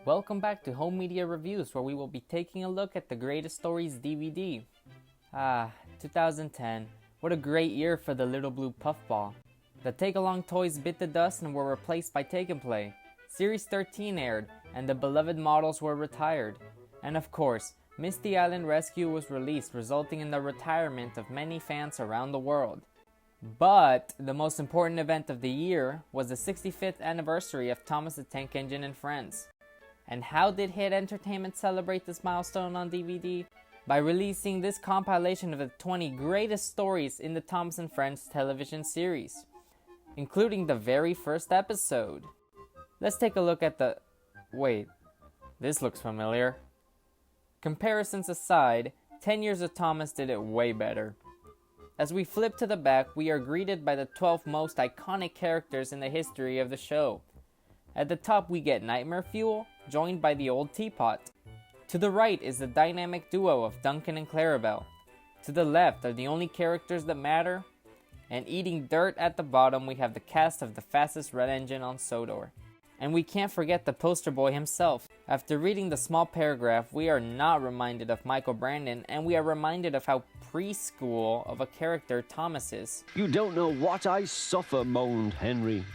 Welcome back to Home Media Reviews, where we will be taking a look at the Greatest Stories DVD. 2010. What a great year for the Little Blue Puffball. The Take-Along toys bit the dust and were replaced by Take and Play. Series 13 aired, and the beloved models were retired. And of course, Misty Island Rescue was released, resulting in the retirement of many fans around the world. But the most important event of the year was the 65th anniversary of Thomas the Tank Engine and Friends. And how did Hit Entertainment celebrate this milestone on DVD? By releasing this compilation of the 20 greatest stories in the Thomas and Friends television series, including the very first episode. Let's take a look at the... Wait, this looks familiar. Comparisons aside, 10 Years of Thomas did it way better. As we flip to the back, we are greeted by the 12 most iconic characters in the history of the show. At the top we get Nightmare Fuel, joined by the Old Teapot. To the right is the dynamic duo of Duncan and Clarabelle. To the left are the only characters that matter. And eating dirt at the bottom we have the cast of the fastest red engine on Sodor. And we can't forget the poster boy himself. After reading the small paragraph, we are not reminded of Michael Brandon, and we are reminded of how preschool of a character Thomas is. "You don't know what I suffer," moaned Henry.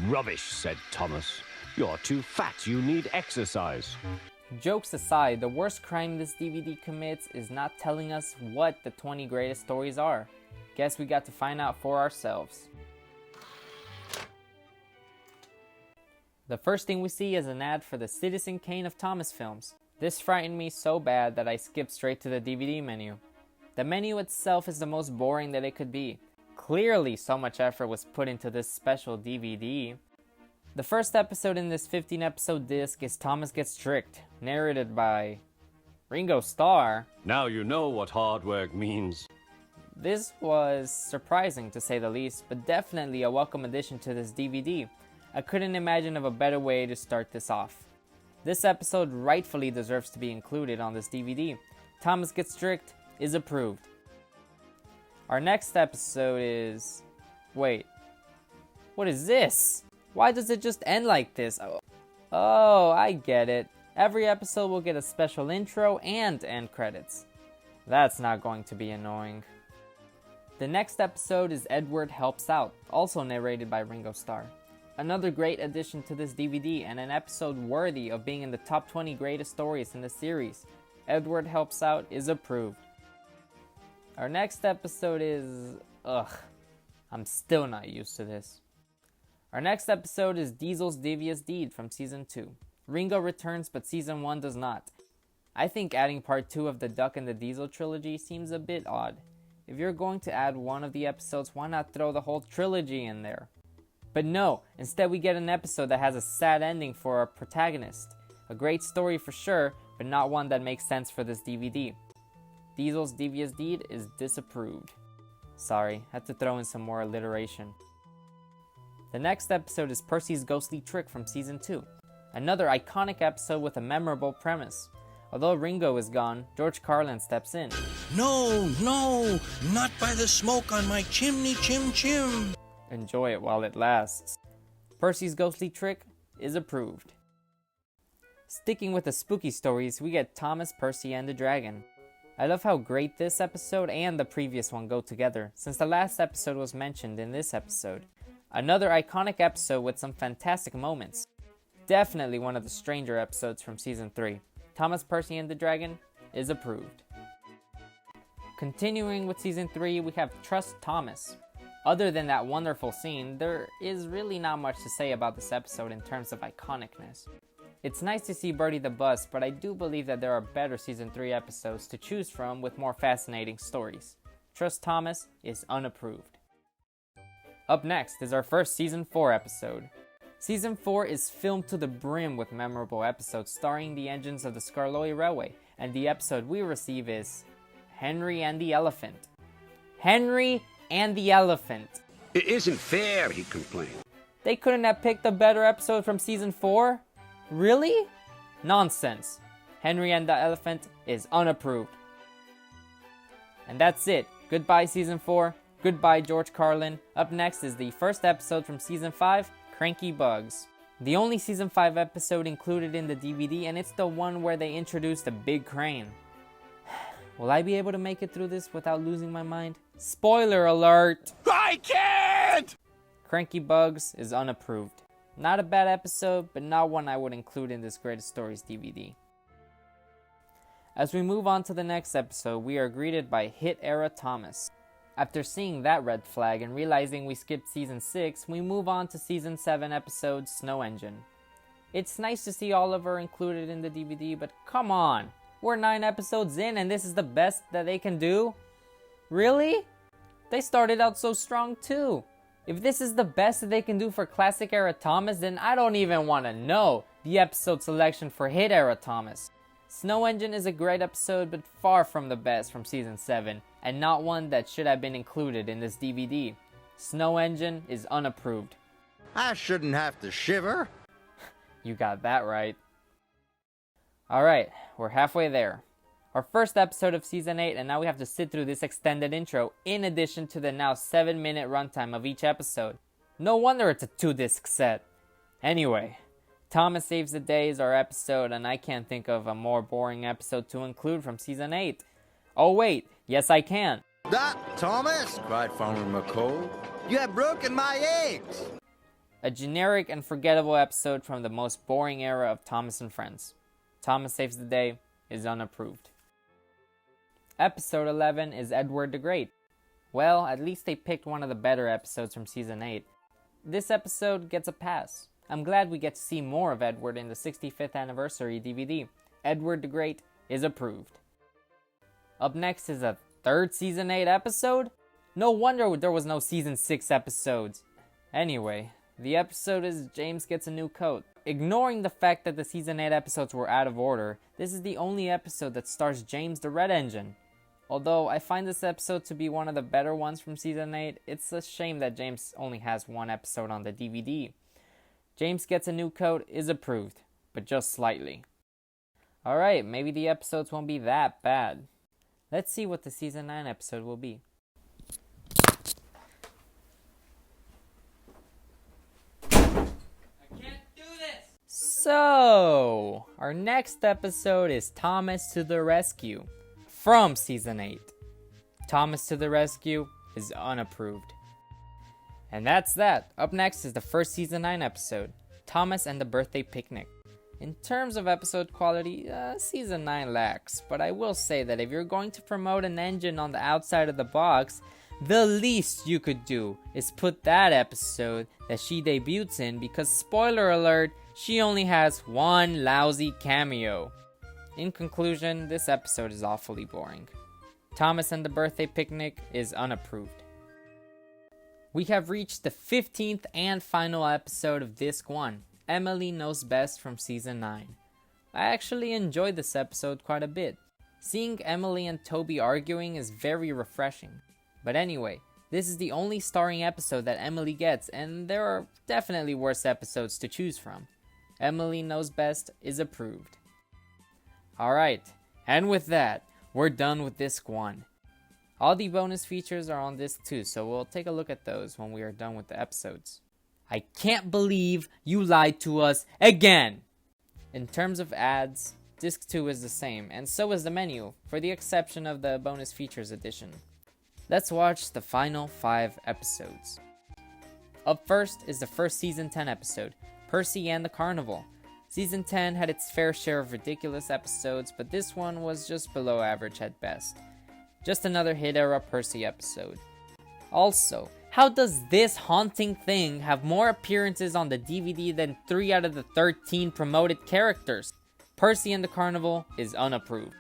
"Rubbish," said Thomas. "You're too fat, you need exercise." Jokes aside, the worst crime this DVD commits is not telling us what the 20 greatest stories are. Guess we got to find out for ourselves. The first thing we see is an ad for the Citizen Kane of Thomas films. This frightened me so bad that I skipped straight to the DVD menu. The menu itself is the most boring that it could be. Clearly so much effort was put into this special DVD. The first episode in this 15-episode disc is Thomas Gets Tricked, narrated by Ringo Starr. Now you know what hard work means. This was surprising to say the least, but definitely a welcome addition to this DVD. I couldn't imagine of a better way to start this off. This episode rightfully deserves to be included on this DVD. Thomas Gets Tricked is approved. Our next episode is... Wait. What is this? Why does it just end like this? Oh, I get it. Every episode will get a special intro and end credits. That's not going to be annoying. The next episode is Edward Helps Out, also narrated by Ringo Starr. Another great addition to this DVD and an episode worthy of being in the top 20 greatest stories in the series. Edward Helps Out is approved. Our next episode is... I'm still not used to this. Our next episode is Diesel's Devious Deed from Season 2. Ringo returns, but Season 1 does not. I think adding Part 2 of the Duck and the Diesel trilogy seems a bit odd. If you're going to add one of the episodes, why not throw the whole trilogy in there? But no, instead we get an episode that has a sad ending for our protagonist. A great story for sure, but not one that makes sense for this DVD. Diesel's Devious Deed is disapproved. Sorry, had to throw in some more alliteration. The next episode is Percy's Ghostly Trick from Season 2. Another iconic episode with a memorable premise. Although Ringo is gone, George Carlin steps in. No, not by the smoke on my chimney, chim chim. Enjoy it while it lasts. Percy's Ghostly Trick is approved. Sticking with the spooky stories, we get Thomas, Percy, and the Dragon. I love how great this episode and the previous one go together, since the last episode was mentioned in this episode. Another iconic episode with some fantastic moments. Definitely one of the stranger episodes from Season 3. Thomas, Percy, and the Dragon is approved. Continuing with Season 3, we have Trust Thomas. Other than that wonderful scene, there is really not much to say about this episode in terms of iconicness. It's nice to see Birdie the Bus, but I do believe that there are better Season 3 episodes to choose from with more fascinating stories. Trust Thomas is unapproved. Up next is our first Season 4 episode. Season 4 is filmed to the brim with memorable episodes starring the engines of the Skarloey Railway, and the episode we receive is Henry and the Elephant. Henry and the Elephant. "It isn't fair," he complained. They couldn't have picked a better episode from Season 4? Really? Nonsense. Henry and the Elephant is unapproved. And that's it. Goodbye Season 4. Goodbye George Carlin. Up next is the first episode from Season 5, Cranky Bugs. The only season 5 episode included in the DVD, and it's the one where they introduce the big crane. Will I be able to make it through this without losing my mind? Spoiler alert! I can't! Cranky Bugs is unapproved. Not a bad episode, but not one I would include in this Greatest Stories DVD. As we move on to the next episode, we are greeted by Hit Era Thomas. After seeing that red flag and realizing we skipped Season 6, we move on to Season 7 episode Snow Engine. It's nice to see Oliver included in the DVD, but come on! We're 9 episodes in and this is the best that they can do? Really? They started out so strong too. If this is the best that they can do for Classic Era Thomas, then I don't even want to know the episode selection for Hit Era Thomas. Snow Engine is a great episode, but far from the best from Season 7, and not one that should have been included in this DVD. Snow Engine is unapproved. I shouldn't have to shiver. You got that right. Alright, we're halfway there. Our first episode of Season 8, and now we have to sit through this extended intro, in addition to the now 7-minute runtime of each episode. No wonder it's a 2-disc set. Anyway, Thomas Saves the Day is our episode, and I can't think of a more boring episode to include from Season 8. Oh wait, yes I can. That, Thomas, cried Farmer McCole, you have broken my eggs. A generic and forgettable episode from the most boring era of Thomas and Friends. Thomas Saves the Day is unapproved. Episode 11 is Edward the Great. Well, at least they picked one of the better episodes from Season 8. This episode gets a pass. I'm glad we get to see more of Edward in the 65th anniversary DVD. Edward the Great is approved. Up next is a third Season 8 episode? No wonder there was no Season 6 episodes. Anyway, the episode is James Gets a New Coat. Ignoring the fact that the Season 8 episodes were out of order, this is the only episode that stars James the Red Engine. Although I find this episode to be one of the better ones from Season 8, it's a shame that James only has one episode on the DVD. James Gets a New Coat is approved, but just slightly. Alright, maybe the episodes won't be that bad. Let's see what the Season 9 episode will be. So, our next episode is Thomas to the Rescue from Season 8. Thomas to the Rescue is unapproved. And that's that. Up next is the first Season 9 episode, Thomas and the Birthday Picnic. In terms of episode quality, Season 9 lacks, but I will say that if you're going to promote an engine on the outside of the box, the least you could do is put that episode that she debuts in, because spoiler alert, she only has one lousy cameo. In conclusion, this episode is awfully boring. Thomas and the Birthday Picnic is unapproved. We have reached the 15th and final episode of Disc 1, Emily Knows Best from Season 9. I actually enjoyed this episode quite a bit. Seeing Emily and Toby arguing is very refreshing. But anyway, this is the only starring episode that Emily gets, and there are definitely worse episodes to choose from. Emily Knows Best is approved. Alright, and with that, we're done with Disc 1. All the bonus features are on Disc 2, so we'll take a look at those when we are done with the episodes. I can't believe you lied to us again! In terms of ads, Disc 2 is the same, and so is the menu, for the exception of the bonus features edition. Let's watch the final 5 episodes. Up first is the first Season 10 episode, Percy and the Carnival. Season 10 had its fair share of ridiculous episodes, but this one was just below average at best. Just another Hit Era Percy episode. Also, how does this haunting thing have more appearances on the DVD than 3 out of the 13 promoted characters? Percy and the Carnival is unapproved.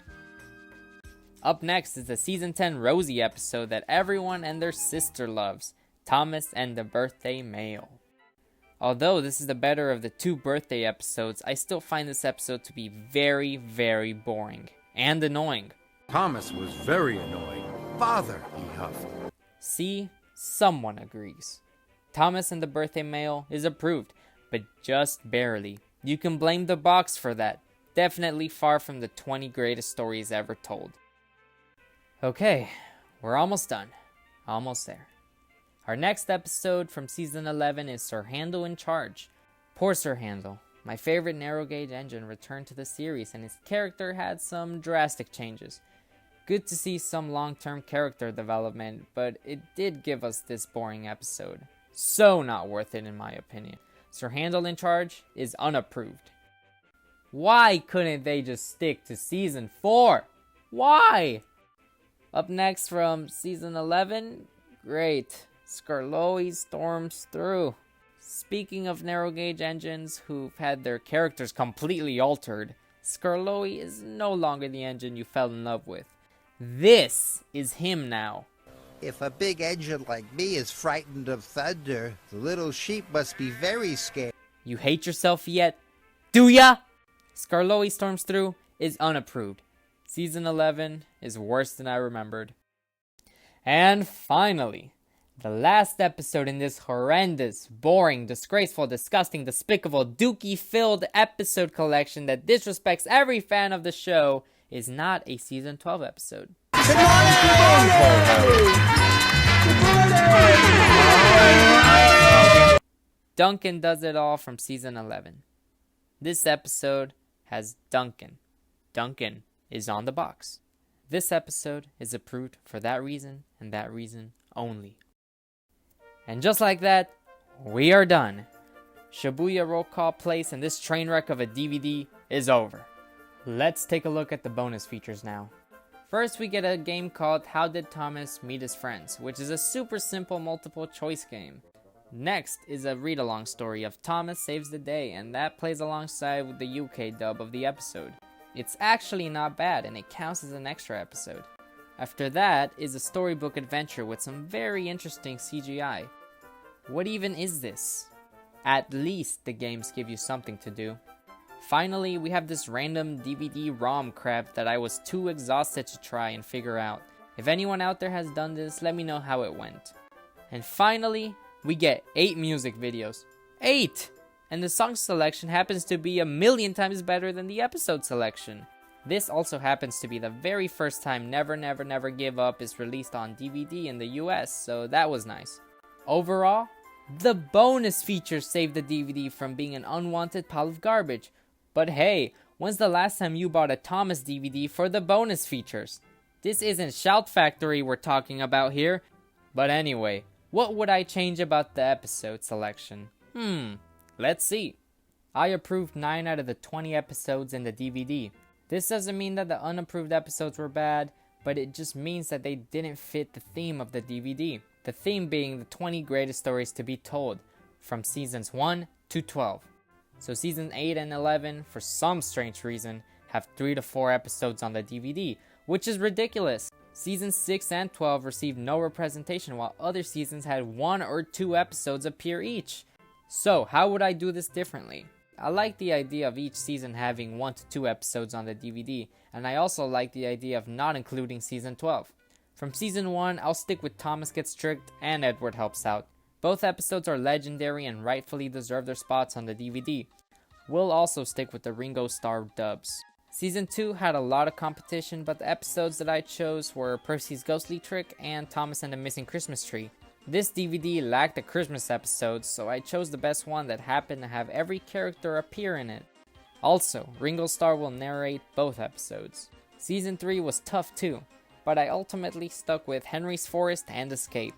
Up next is the Season 10 Rosie episode that everyone and their sister loves, Thomas and the Birthday Mail. Although this is the better of the 2 birthday episodes, I still find this episode to be very, very boring and annoying. Thomas was very annoying. Father, he huffed. See, someone agrees. Thomas and the Birthday Mail is approved, but just barely. You can blame the box for that. Definitely far from the 20 greatest stories ever told. Okay, we're almost done. Almost there. Our next episode from Season 11 is Sir Handel in Charge. Poor Sir Handel. My favorite narrow gauge engine returned to the series and his character had some drastic changes. Good to see some long-term character development, but it did give us this boring episode. So not worth it in my opinion. Sir Handel in charge is unapproved. Why couldn't they just stick to season 4? Why? Up next from season 11, great. Skarloey storms through. Speaking of narrow gauge engines who've had their characters completely altered, Skarloey is no longer the engine you fell in love with. This is him now. If a big engine like me is frightened of thunder, the little sheep must be very scared. You hate yourself yet? Do ya? Skarloey storms through is unapproved. Season 11 is worse than I remembered. And finally, the last episode in this horrendous, boring, disgraceful, disgusting, despicable, dookie-filled episode collection that disrespects every fan of the show is not a season 12 episode. Good morning! Duncan does it all from season 11. This episode has Duncan. Duncan is on the box. This episode is approved for that reason and that reason only. And just like that, we are done. Shibuya roll call place and this train wreck of a DVD is over. Let's take a look at the bonus features now. First, we get a game called How Did Thomas Meet His Friends, which is a super simple multiple choice game. Next is a read-along story of Thomas Saves the Day, and that plays alongside with the UK dub of the episode. It's actually not bad, and it counts as an extra episode. After that is a storybook adventure with some very interesting CGI. What even is this? At least the games give you something to do. Finally, we have this random DVD ROM crap that I was too exhausted to try and figure out. If anyone out there has done this, let me know how it went. And finally, we get 8 music videos. 8! And the song selection happens to be 1,000,000 times better than the episode selection. This also happens to be the very first time Never Never Never Give Up is released on DVD in the US, so that was nice. Overall, the bonus features saved the DVD from being an unwanted pile of garbage. But hey, when's the last time you bought a Thomas DVD for the bonus features? This isn't Shout Factory we're talking about here. But anyway, what would I change about the episode selection? Let's see. I approved 9 out of the 20 episodes in the DVD. This doesn't mean that the unapproved episodes were bad, but it just means that they didn't fit the theme of the DVD. The theme being the 20 greatest stories to be told, from seasons 1 to 12. So seasons 8 and 11, for some strange reason, have 3 to 4 episodes on the DVD, which is ridiculous. Seasons 6 and 12 received no representation, while other seasons had 1 or 2 episodes appear each. So how would I do this differently? I like the idea of each season having 1 to 2 episodes on the DVD, and I also like the idea of not including season 12. From season 1, I'll stick with Thomas Gets Tricked and Edward Helps Out. Both episodes are legendary and rightfully deserve their spots on the DVD. We'll also stick with the Ringo Starr dubs. Season 2 had a lot of competition, but the episodes that I chose were Percy's Ghostly Trick and Thomas and the Missing Christmas Tree. This DVD lacked a Christmas episode, so I chose the best one that happened to have every character appear in it. Also, Ringo Starr will narrate both episodes. Season 3 was tough too, but I ultimately stuck with Henry's Forest and Escape.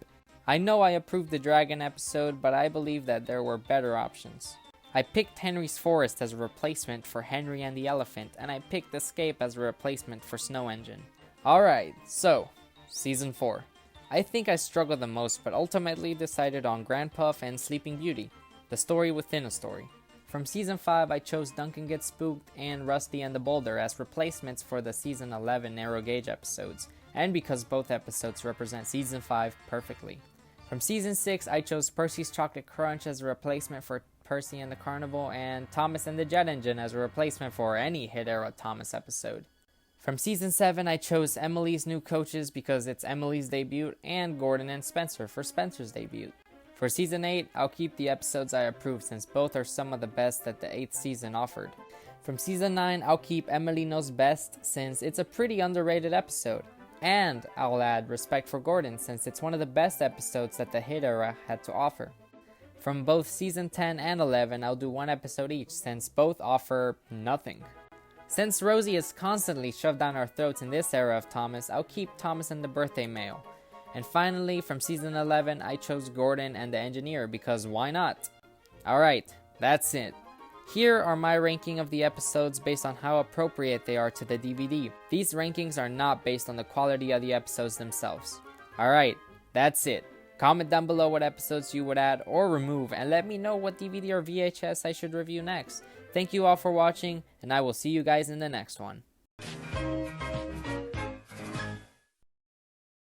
I know I approved the Dragon episode, but I believe that there were better options. I picked Henry's Forest as a replacement for Henry and the Elephant, and I picked Escape as a replacement for Snow Engine. Alright, so, Season 4. I think I struggled the most, but ultimately decided on Grandpuff and Sleeping Beauty, the story within a story. From Season 5, I chose Duncan Gets Spooked and Rusty and the Boulder as replacements for the Season 11 narrow gauge episodes, and because both episodes represent Season 5 perfectly. From Season 6, I chose Percy's Chocolate Crunch as a replacement for Percy and the Carnival, and Thomas and the Jet Engine as a replacement for any hit-era Thomas episode. From Season 7, I chose Emily's New Coaches because it's Emily's debut, and Gordon and Spencer for Spencer's debut. For Season 8, I'll keep the episodes I approved since both are some of the best that the 8th season offered. From Season 9, I'll keep Emily Knows Best since it's a pretty underrated episode. And I'll add Respect for Gordon since it's one of the best episodes that the hit era had to offer. From both season 10 and 11, I'll do one episode each since both offer nothing. Since Rosie is constantly shoved down our throats in this era of Thomas, I'll keep Thomas and the birthday mail. And finally, from season 11, I chose Gordon and the engineer because why not? Alright, that's it. Here are my ranking of the episodes based on how appropriate they are to the DVD. These rankings are not based on the quality of the episodes themselves. Alright, that's it. Comment down below what episodes you would add or remove and let me know what DVD or VHS I should review next. Thank you all for watching, and I will see you guys in the next one.